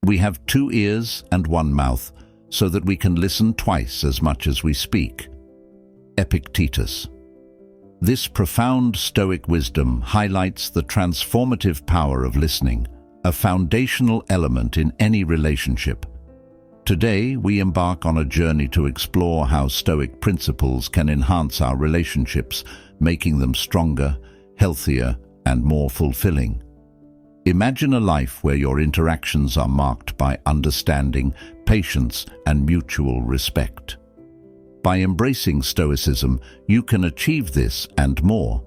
We have 2 ears and 1 mouth, so that we can listen twice as much as we speak. Epictetus. This profound Stoic wisdom highlights the transformative power of listening, a foundational element in any relationship. Today, we embark on a journey to explore how Stoic principles can enhance our relationships, making them stronger, healthier, and more fulfilling. Imagine a life where your interactions are marked by understanding, patience, and mutual respect. By embracing Stoicism, you can achieve this and more.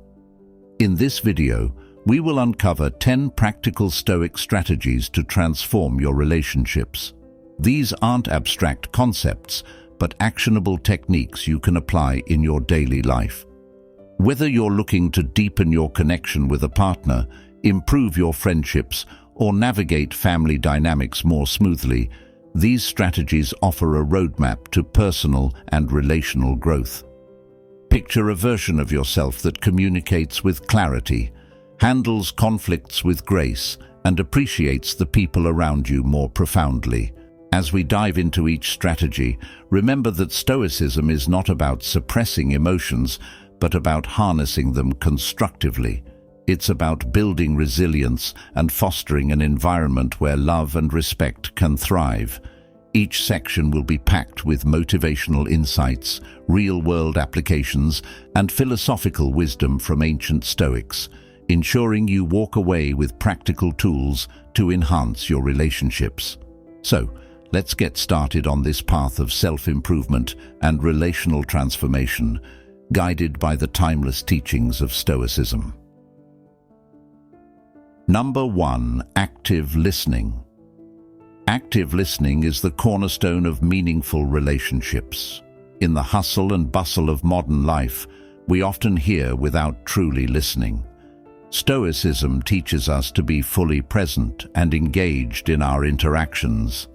In this video, we will uncover 10 practical Stoic strategies to transform your relationships. These aren't abstract concepts, but actionable techniques you can apply in your daily life. Whether you're looking to deepen your connection with a partner, improve your friendships, or navigate family dynamics more smoothly, these strategies offer a roadmap to personal and relational growth. Picture a version of yourself that communicates with clarity, handles conflicts with grace, and appreciates the people around you more profoundly. As we dive into each strategy, remember that Stoicism is not about suppressing emotions, but about harnessing them constructively. It's about building resilience and fostering an environment where love and respect can thrive. Each section will be packed with motivational insights, real-world applications, and philosophical wisdom from ancient Stoics, ensuring you walk away with practical tools to enhance your relationships. So, let's get started on this path of self-improvement and relational transformation, guided by the timeless teachings of Stoicism. Number 1. Active listening. Active listening is the cornerstone of meaningful relationships. In the hustle and bustle of modern life, we often hear without truly listening. Stoicism teaches us to be fully present and engaged in our interactions.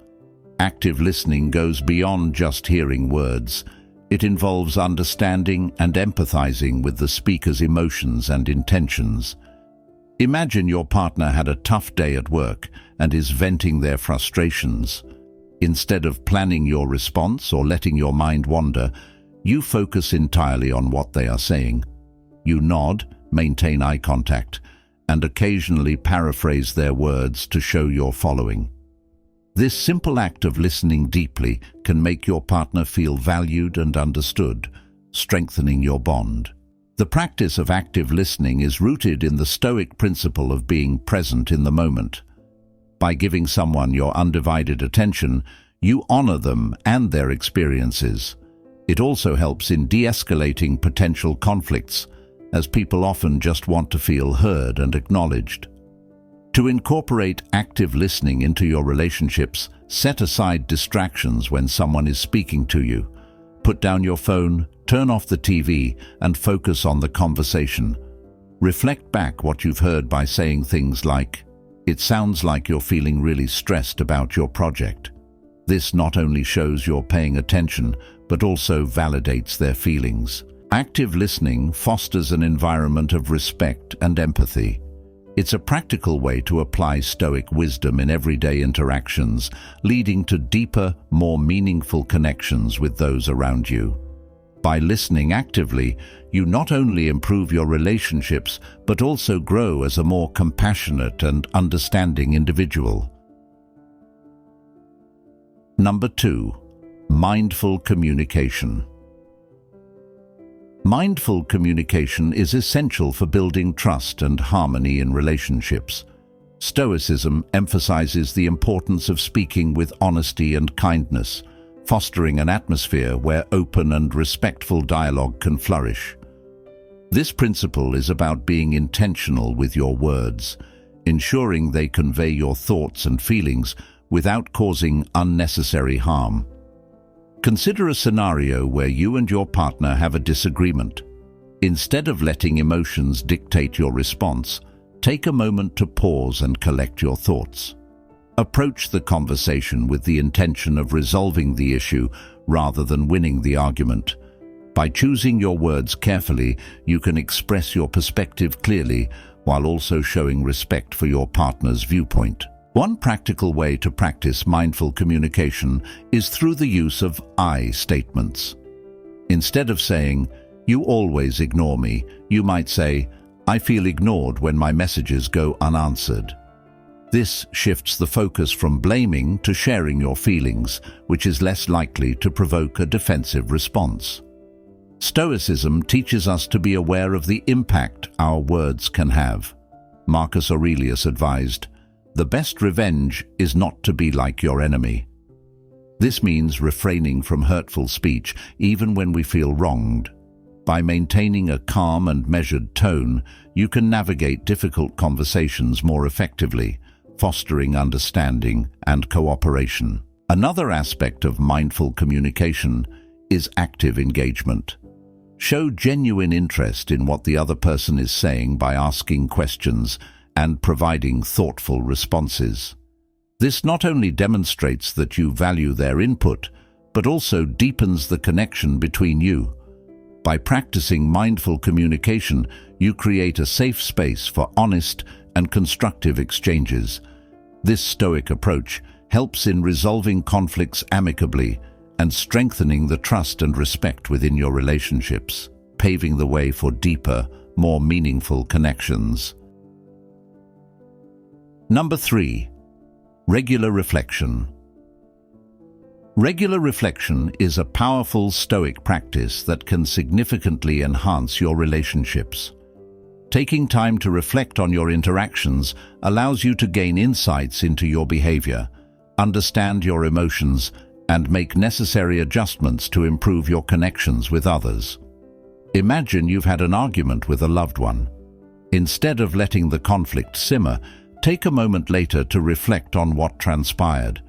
Active listening goes beyond just hearing words. It involves understanding and empathizing with the speaker's emotions and intentions. Imagine your partner had a tough day at work and is venting their frustrations. Instead of planning your response or letting your mind wander, you focus entirely on what they are saying. You nod, maintain eye contact, and occasionally paraphrase their words to show you're following. This simple act of listening deeply can make your partner feel valued and understood, strengthening your bond. The practice of active listening is rooted in the Stoic principle of being present in the moment. By giving someone your undivided attention, you honor them and their experiences. It also helps in de-escalating potential conflicts, as people often just want to feel heard and acknowledged. To incorporate active listening into your relationships, set aside distractions when someone is speaking to you. Put down your phone, turn off the TV, and focus on the conversation. Reflect back what you've heard by saying things like, "It sounds like you're feeling really stressed about your project." This not only shows you're paying attention, but also validates their feelings. Active listening fosters an environment of respect and empathy. It's a practical way to apply Stoic wisdom in everyday interactions, leading to deeper, more meaningful connections with those around you. By listening actively, you not only improve your relationships, but also grow as a more compassionate and understanding individual. Number 2. Mindful communication. Mindful communication is essential for building trust and harmony in relationships. Stoicism emphasizes the importance of speaking with honesty and kindness, fostering an atmosphere where open and respectful dialogue can flourish. This principle is about being intentional with your words, ensuring they convey your thoughts and feelings without causing unnecessary harm. Consider a scenario where you and your partner have a disagreement. Instead of letting emotions dictate your response, take a moment to pause and collect your thoughts. Approach the conversation with the intention of resolving the issue rather than winning the argument. By choosing your words carefully, you can express your perspective clearly while also showing respect for your partner's viewpoint. One practical way to practice mindful communication is through the use of I statements. Instead of saying, "You always ignore me," you might say, "I feel ignored when my messages go unanswered." This shifts the focus from blaming to sharing your feelings, which is less likely to provoke a defensive response. Stoicism teaches us to be aware of the impact our words can have. Marcus Aurelius advised, "The best revenge is not to be like your enemy." This means refraining from hurtful speech even when we feel wronged. By maintaining a calm and measured tone, you can navigate difficult conversations more effectively, fostering understanding and cooperation. Another aspect of mindful communication is active engagement. Show genuine interest in what the other person is saying by asking questions and providing thoughtful responses. This not only demonstrates that you value their input, but also deepens the connection between you. By practicing mindful communication, you create a safe space for honest and constructive exchanges. This Stoic approach helps in resolving conflicts amicably and strengthening the trust and respect within your relationships, paving the way for deeper, more meaningful connections. Number 3. Regular reflection. Regular reflection is a powerful Stoic practice that can significantly enhance your relationships. Taking time to reflect on your interactions allows you to gain insights into your behavior, understand your emotions, and make necessary adjustments to improve your connections with others. Imagine you've had an argument with a loved one. Instead of letting the conflict simmer, take a moment later to reflect on what transpired.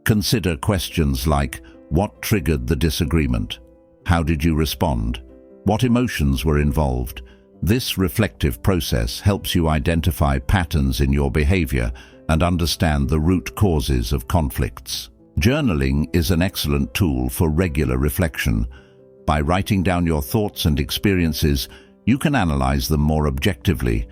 Consider questions like, what triggered the disagreement? How did you respond? What emotions were involved? This reflective process helps you identify patterns in your behavior and understand the root causes of conflicts. Journaling is an excellent tool for regular reflection. By writing down your thoughts and experiences, you can analyze them more objectively.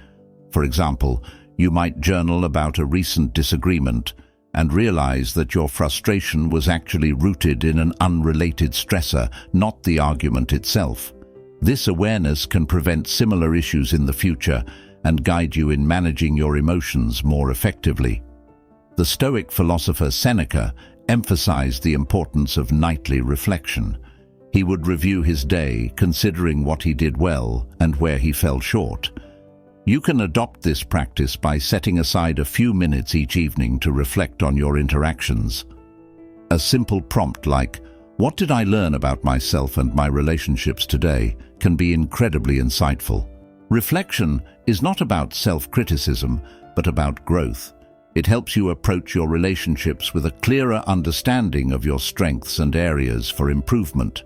For example, you might journal about a recent disagreement and realize that your frustration was actually rooted in an unrelated stressor, not the argument itself. This awareness can prevent similar issues in the future and guide you in managing your emotions more effectively. The Stoic philosopher Seneca emphasized the importance of nightly reflection. He would review his day, considering what he did well and where he fell short. You can adopt this practice by setting aside a few minutes each evening to reflect on your interactions. A simple prompt like, "What did I learn about myself and my relationships today?" can be incredibly insightful. Reflection is not about self-criticism, but about growth. It helps you approach your relationships with a clearer understanding of your strengths and areas for improvement.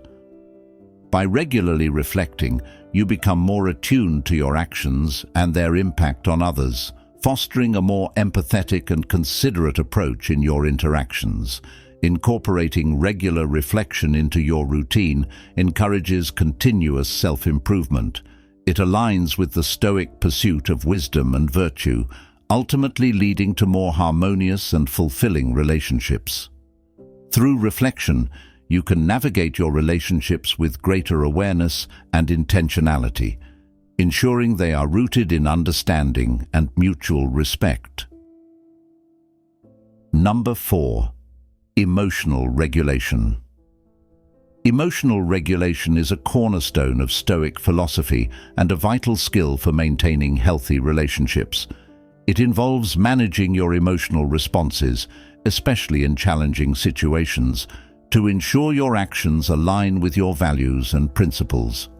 By regularly reflecting, you become more attuned to your actions and their impact on others, fostering a more empathetic and considerate approach in your interactions. Incorporating regular reflection into your routine encourages continuous self-improvement. It aligns with the Stoic pursuit of wisdom and virtue, ultimately leading to more harmonious and fulfilling relationships. Through reflection, you can navigate your relationships with greater awareness and intentionality, ensuring they are rooted in understanding and mutual respect. Number 4. Emotional regulation. Emotional regulation is a cornerstone of Stoic philosophy and a vital skill for maintaining healthy relationships. It involves managing your emotional responses, especially in challenging situations, to ensure your actions align with your values and principles.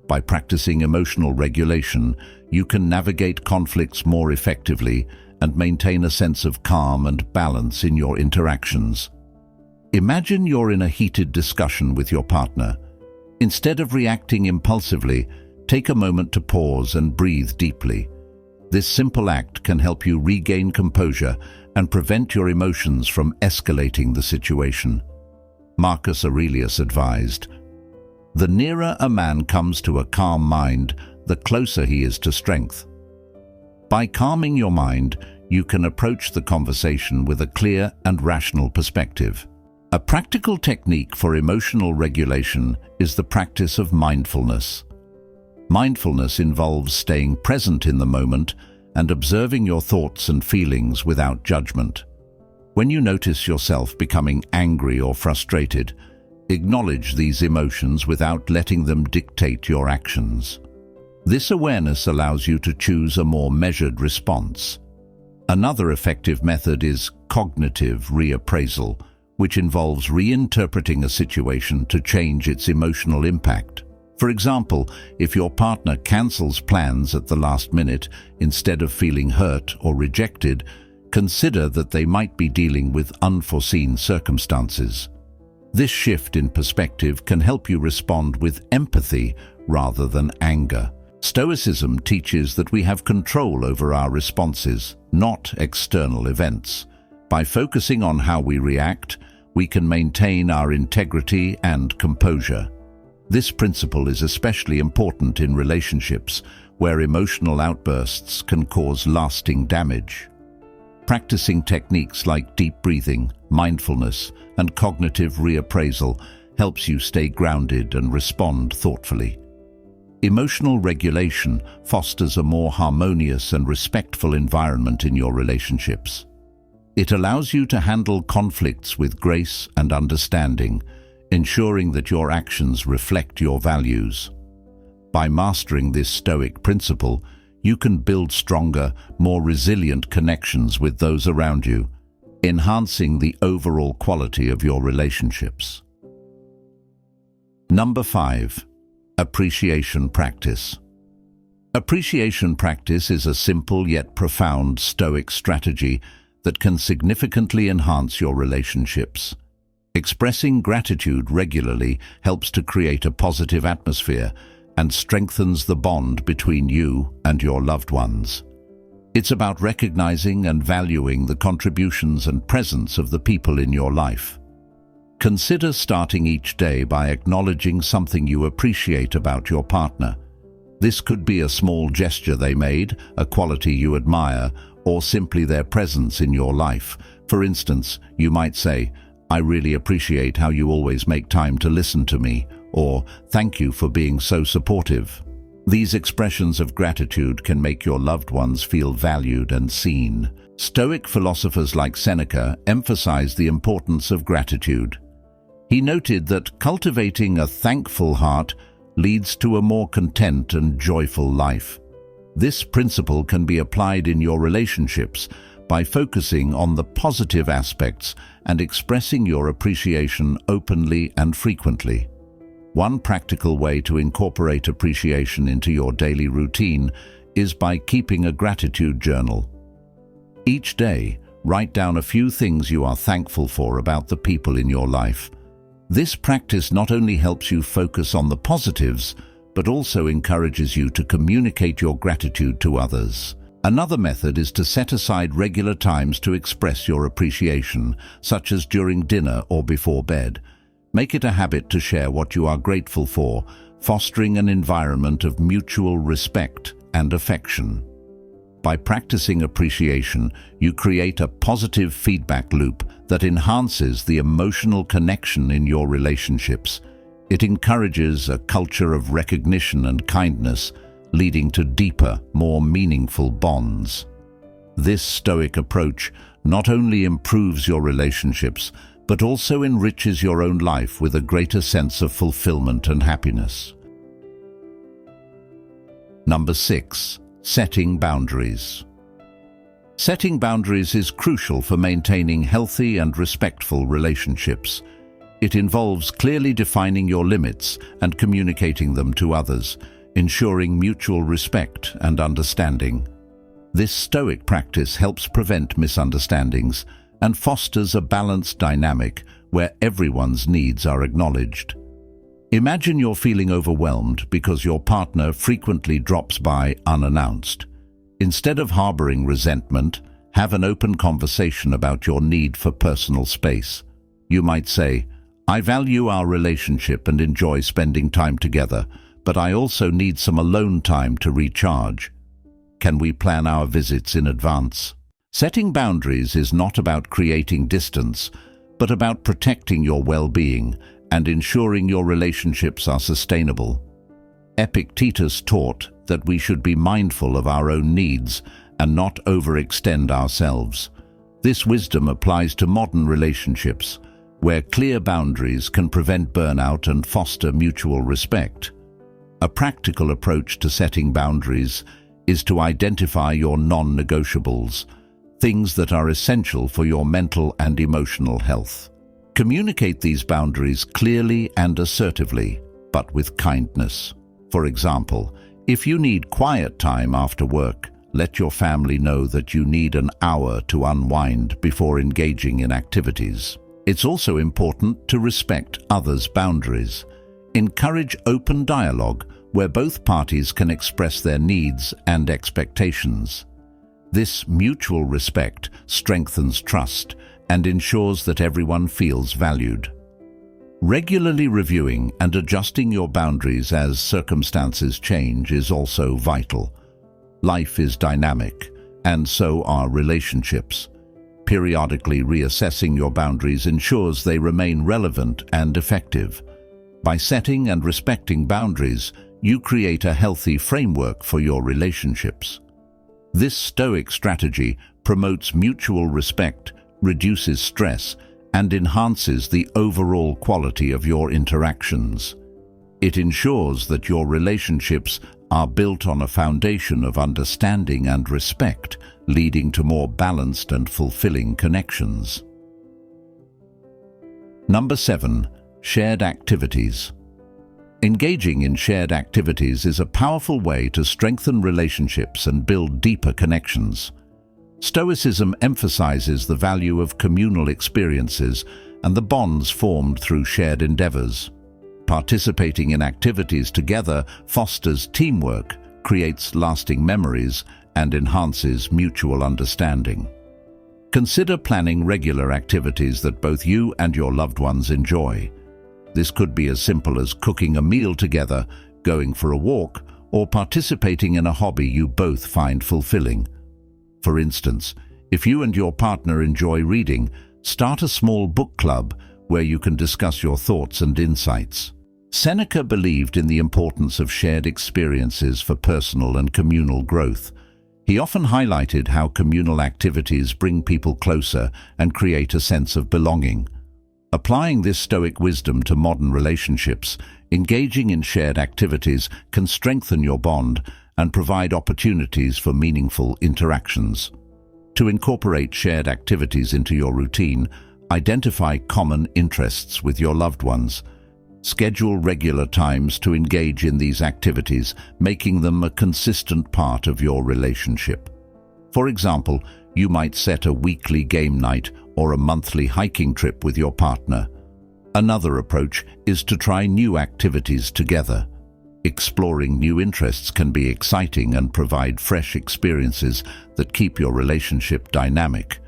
By practicing emotional regulation, you can navigate conflicts more effectively and maintain a sense of calm and balance in your interactions. Imagine you're in a heated discussion with your partner. Instead of reacting impulsively, take a moment to pause and breathe deeply. This simple act can help you regain composure and prevent your emotions from escalating the situation. Marcus Aurelius advised, "The nearer a man comes to a calm mind, the closer he is to strength." By calming your mind, you can approach the conversation with a clear and rational perspective. A practical technique for emotional regulation is the practice of mindfulness. Mindfulness involves staying present in the moment and observing your thoughts and feelings without judgment. When you notice yourself becoming angry or frustrated, acknowledge these emotions without letting them dictate your actions. This awareness allows you to choose a more measured response. Another effective method is cognitive reappraisal, which involves reinterpreting a situation to change its emotional impact. For example, if your partner cancels plans at the last minute, instead of feeling hurt or rejected, consider that they might be dealing with unforeseen circumstances. This shift in perspective can help you respond with empathy rather than anger. Stoicism teaches that we have control over our responses, not external events. By focusing on how we react, we can maintain our integrity and composure. This principle is especially important in relationships where emotional outbursts can cause lasting damage. Practicing techniques like deep breathing, mindfulness, and cognitive reappraisal helps you stay grounded and respond thoughtfully. Emotional regulation fosters a more harmonious and respectful environment in your relationships. It allows you to handle conflicts with grace and understanding, ensuring that your actions reflect your values. By mastering this Stoic principle, you can build stronger, more resilient connections with those around you, enhancing the overall quality of your relationships. Number 5. Appreciation practice. Appreciation practice is a simple yet profound Stoic strategy that can significantly enhance your relationships. Expressing gratitude regularly helps to create a positive atmosphere and strengthens the bond between you and your loved ones. It's about recognizing and valuing the contributions and presence of the people in your life. Consider starting each day by acknowledging something you appreciate about your partner. This could be a small gesture they made, a quality you admire, or simply their presence in your life. For instance, you might say, "I really appreciate how you always make time to listen to me," or "Thank you for being so supportive." These expressions of gratitude can make your loved ones feel valued and seen. Stoic philosophers like Seneca emphasize the importance of gratitude. He noted that cultivating a thankful heart leads to a more content and joyful life. This principle can be applied in your relationships by focusing on the positive aspects and expressing your appreciation openly and frequently. One practical way to incorporate appreciation into your daily routine is by keeping a gratitude journal. Each day, write down a few things you are thankful for about the people in your life. This practice not only helps you focus on the positives, but also encourages you to communicate your gratitude to others. Another method is to set aside regular times to express your appreciation, such as during dinner or before bed. Make it a habit to share what you are grateful for, fostering an environment of mutual respect and affection. By practicing appreciation, you create a positive feedback loop that enhances the emotional connection in your relationships. It encourages a culture of recognition and kindness, leading to deeper, more meaningful bonds. This Stoic approach not only improves your relationships, but also enriches your own life with a greater sense of fulfillment and happiness. Number 6. Setting boundaries. Setting boundaries is crucial for maintaining healthy and respectful relationships. It involves clearly defining your limits and communicating them to others, ensuring mutual respect and understanding. This Stoic practice helps prevent misunderstandings and fosters a balanced dynamic where everyone's needs are acknowledged. Imagine you're feeling overwhelmed because your partner frequently drops by unannounced. Instead of harboring resentment, have an open conversation about your need for personal space. You might say, "I value our relationship and enjoy spending time together, but I also need some alone time to recharge. Can we plan our visits in advance?" Setting boundaries is not about creating distance, but about protecting your well-being and ensuring your relationships are sustainable. Epictetus taught that we should be mindful of our own needs and not overextend ourselves. This wisdom applies to modern relationships, where clear boundaries can prevent burnout and foster mutual respect. A practical approach to setting boundaries is to identify your non-negotiables, things that are essential for your mental and emotional health. Communicate these boundaries clearly and assertively, but with kindness. For example, if you need quiet time after work, let your family know that you need an hour to unwind before engaging in activities. It's also important to respect others' boundaries. Encourage open dialogue where both parties can express their needs and expectations. This mutual respect strengthens trust and ensures that everyone feels valued. Regularly reviewing and adjusting your boundaries as circumstances change is also vital. Life is dynamic, and so are relationships. Periodically reassessing your boundaries ensures they remain relevant and effective. By setting and respecting boundaries, you create a healthy framework for your relationships. This Stoic strategy promotes mutual respect, reduces stress, and enhances the overall quality of your interactions. It ensures that your relationships are built on a foundation of understanding and respect, leading to more balanced and fulfilling connections. Number 7. Shared activities. Engaging in shared activities is a powerful way to strengthen relationships and build deeper connections. Stoicism emphasizes the value of communal experiences and the bonds formed through shared endeavors. Participating in activities together fosters teamwork, creates lasting memories, and enhances mutual understanding. Consider planning regular activities that both you and your loved ones enjoy. This could be as simple as cooking a meal together, going for a walk, or participating in a hobby you both find fulfilling. For instance, if you and your partner enjoy reading, start a small book club where you can discuss your thoughts and insights. Seneca believed in the importance of shared experiences for personal and communal growth. He often highlighted how communal activities bring people closer and create a sense of belonging. Applying this Stoic wisdom to modern relationships, engaging in shared activities can strengthen your bond and provide opportunities for meaningful interactions. To incorporate shared activities into your routine, identify common interests with your loved ones. Schedule regular times to engage in these activities, making them a consistent part of your relationship. For example, you might set a weekly game night or a monthly hiking trip with your partner. Another approach is to try new activities together. Exploring new interests can be exciting and provide fresh experiences that keep your relationship dynamic.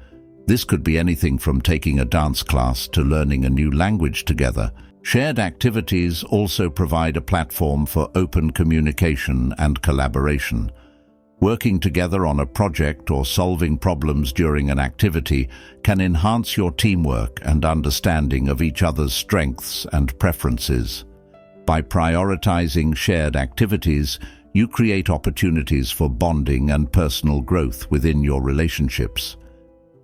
This could be anything from taking a dance class to learning a new language together. Shared activities also provide a platform for open communication and collaboration. Working together on a project or solving problems during an activity can enhance your teamwork and understanding of each other's strengths and preferences. By prioritizing shared activities, you create opportunities for bonding and personal growth within your relationships.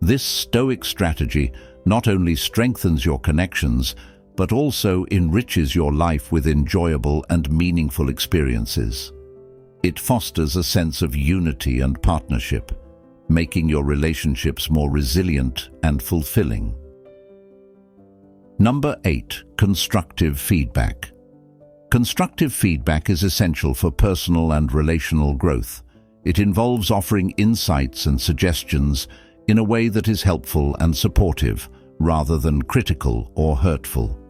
This Stoic strategy not only strengthens your connections, but also enriches your life with enjoyable and meaningful experiences. It fosters a sense of unity and partnership, making your relationships more resilient and fulfilling. Number 8. Constructive feedback. Constructive feedback is essential for personal and relational growth. It involves offering insights and suggestions in a way that is helpful and supportive, rather than critical or hurtful.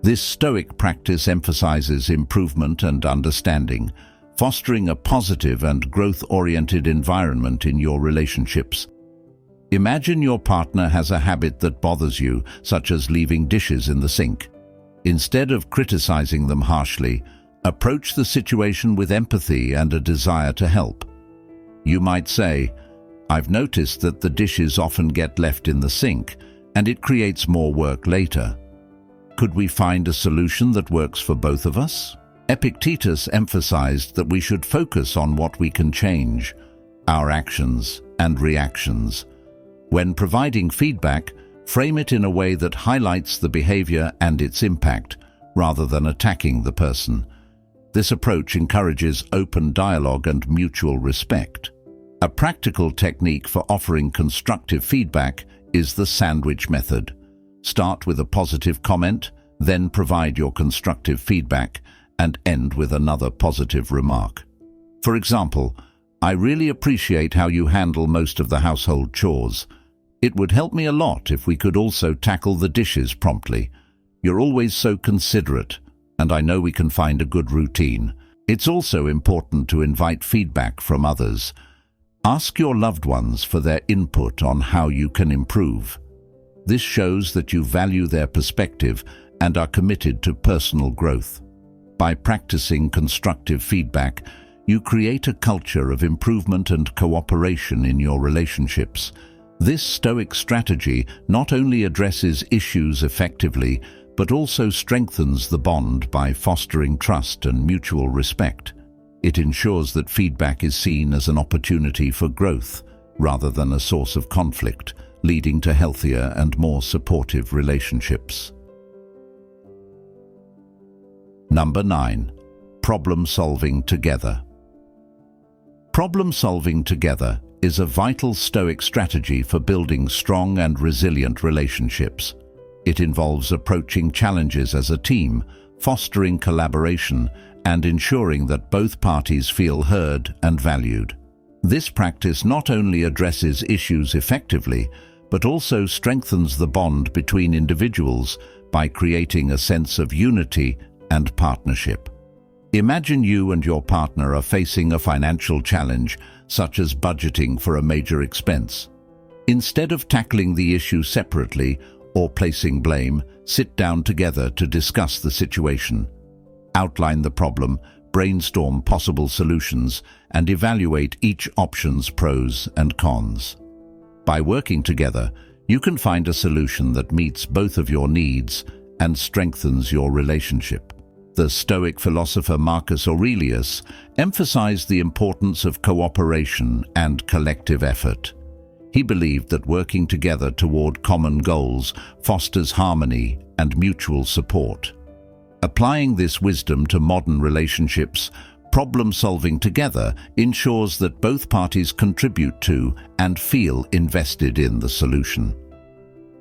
This Stoic practice emphasizes improvement and understanding, fostering a positive and growth-oriented environment in your relationships. Imagine your partner has a habit that bothers you, such as leaving dishes in the sink. Instead of criticizing them harshly, approach the situation with empathy and a desire to help. You might say, I've noticed that the dishes often get left in the sink, and it creates more work later. Could we find a solution that works for both of us? Epictetus emphasized that we should focus on what we can change, our actions and reactions. When providing feedback, frame it in a way that highlights the behavior and its impact, rather than attacking the person. This approach encourages open dialogue and mutual respect. A practical technique for offering constructive feedback is the sandwich method. Start with a positive comment, then provide your constructive feedback, and end with another positive remark. For example, "I really appreciate how you handle most of the household chores. It would help me a lot if we could also tackle the dishes promptly. You're always so considerate, and I know we can find a good routine." It's also important to invite feedback from others. Ask your loved ones for their input on how you can improve. This shows that you value their perspective and are committed to personal growth. By practicing constructive feedback, you create a culture of improvement and cooperation in your relationships. This Stoic strategy not only addresses issues effectively, but also strengthens the bond by fostering trust and mutual respect. It ensures that feedback is seen as an opportunity for growth, rather than a source of conflict, leading to healthier and more supportive relationships. Number 9. Problem solving together. Problem solving together is a vital Stoic strategy for building strong and resilient relationships. It involves approaching challenges as a team, fostering collaboration, and ensuring that both parties feel heard and valued. This practice not only addresses issues effectively, but also strengthens the bond between individuals by creating a sense of unity and partnership. Imagine you and your partner are facing a financial challenge, such as budgeting for a major expense. Instead of tackling the issue separately or placing blame, sit down together to discuss the situation. Outline the problem, brainstorm possible solutions, and evaluate each option's pros and cons. By working together, you can find a solution that meets both of your needs and strengthens your relationship. The Stoic philosopher Marcus Aurelius emphasized the importance of cooperation and collective effort. He believed that working together toward common goals fosters harmony and mutual support. Applying this wisdom to modern relationships, problem-solving together ensures that both parties contribute to and feel invested in the solution.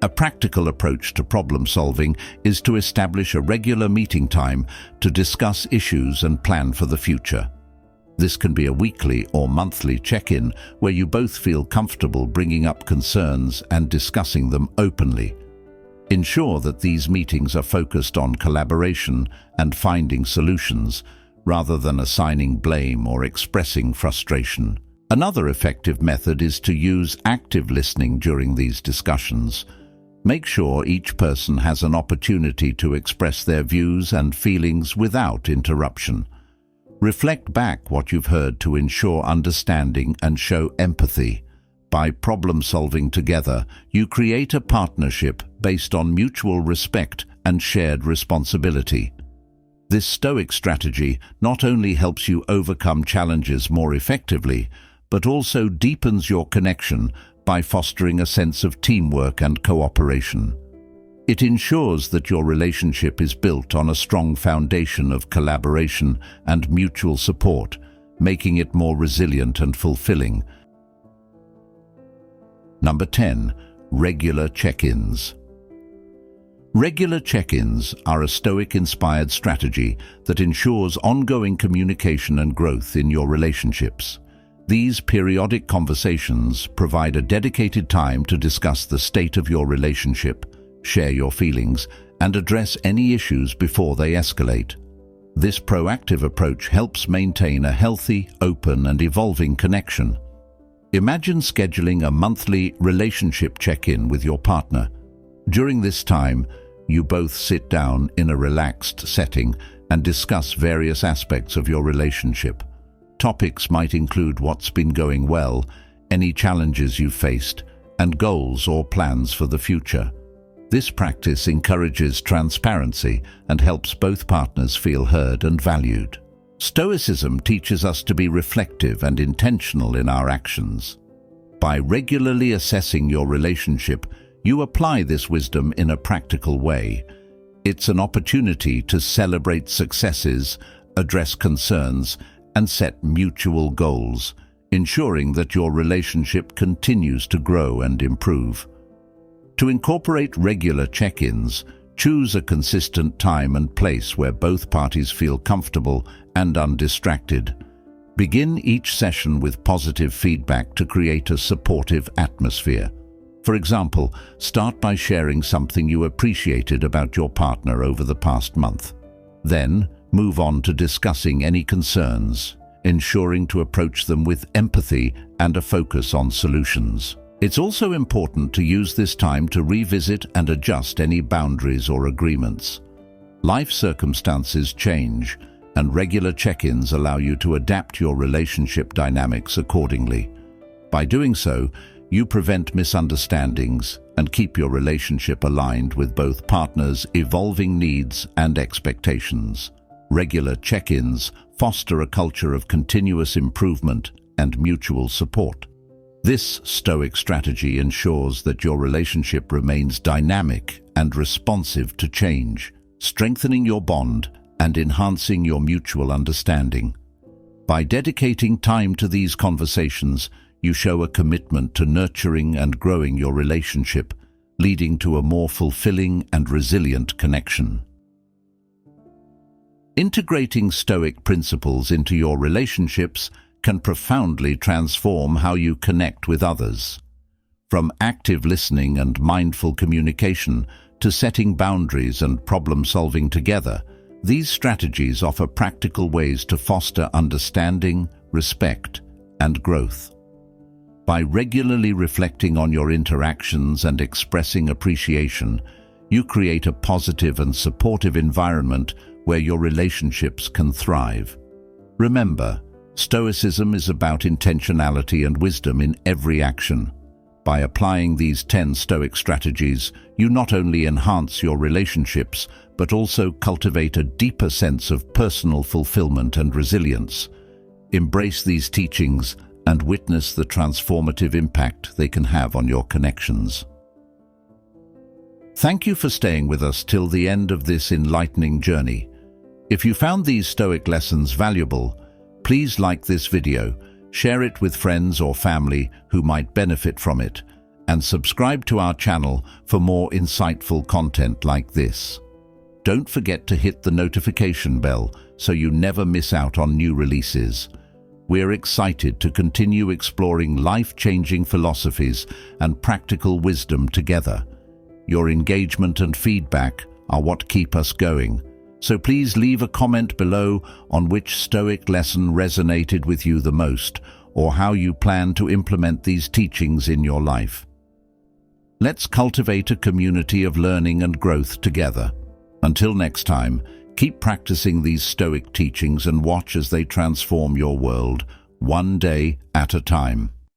A practical approach to problem-solving is to establish a regular meeting time to discuss issues and plan for the future. This can be a weekly or monthly check-in where you both feel comfortable bringing up concerns and discussing them openly. Ensure that these meetings are focused on collaboration and finding solutions, rather than assigning blame or expressing frustration. Another effective method is to use active listening during these discussions. Make sure each person has an opportunity to express their views and feelings without interruption. Reflect back what you've heard to ensure understanding and show empathy. By problem-solving together, you create a partnership based on mutual respect and shared responsibility. This Stoic strategy not only helps you overcome challenges more effectively, but also deepens your connection by fostering a sense of teamwork and cooperation. It ensures that your relationship is built on a strong foundation of collaboration and mutual support, making it more resilient and fulfilling. Number 10. Regular check-ins. Regular check-ins are a Stoic-inspired strategy that ensures ongoing communication and growth in your relationships. These periodic conversations provide a dedicated time to discuss the state of your relationship, share your feelings, and address any issues before they escalate. This proactive approach helps maintain a healthy, open, and evolving connection. Imagine scheduling a monthly relationship check-in with your partner. During this time, you both sit down in a relaxed setting and discuss various aspects of your relationship. Topics might include what's been going well, any challenges you've faced, and goals or plans for the future. This practice encourages transparency and helps both partners feel heard and valued. Stoicism teaches us to be reflective and intentional in our actions. By regularly assessing your relationship, you apply this wisdom in a practical way. It's an opportunity to celebrate successes, address concerns, and set mutual goals, ensuring that your relationship continues to grow and improve. To incorporate regular check-ins, choose a consistent time and place where both parties feel comfortable and undistracted. Begin each session with positive feedback to create a supportive atmosphere. For example, start by sharing something you appreciated about your partner over the past month. Then, move on to discussing any concerns, ensuring to approach them with empathy and a focus on solutions. It's also important to use this time to revisit and adjust any boundaries or agreements. Life circumstances change, and regular check-ins allow you to adapt your relationship dynamics accordingly. By doing so, you prevent misunderstandings and keep your relationship aligned with both partners' evolving needs and expectations. Regular check-ins foster a culture of continuous improvement and mutual support. This Stoic strategy ensures that your relationship remains dynamic and responsive to change, strengthening your bond and enhancing your mutual understanding. By dedicating time to these conversations, you show a commitment to nurturing and growing your relationship, leading to a more fulfilling and resilient connection. Integrating Stoic principles into your relationships can profoundly transform how you connect with others. From active listening and mindful communication to setting boundaries and problem-solving together, these strategies offer practical ways to foster understanding, respect, and growth. By regularly reflecting on your interactions and expressing appreciation, you create a positive and supportive environment where your relationships can thrive. Remember, Stoicism is about intentionality and wisdom in every action. By applying these 10 Stoic strategies, you not only enhance your relationships, but also cultivate a deeper sense of personal fulfillment and resilience. Embrace these teachings and witness the transformative impact they can have on your connections. Thank you for staying with us till the end of this enlightening journey. If you found these Stoic lessons valuable, please like this video, share it with friends or family who might benefit from it, and subscribe to our channel for more insightful content like this. Don't forget to hit the notification bell so you never miss out on new releases. We're excited to continue exploring life-changing philosophies and practical wisdom together. Your engagement and feedback are what keep us going, so please leave a comment below on which Stoic lesson resonated with you the most, or how you plan to implement these teachings in your life. Let's cultivate a community of learning and growth together. Until next time, keep practicing these Stoic teachings and watch as they transform your world, one day at a time.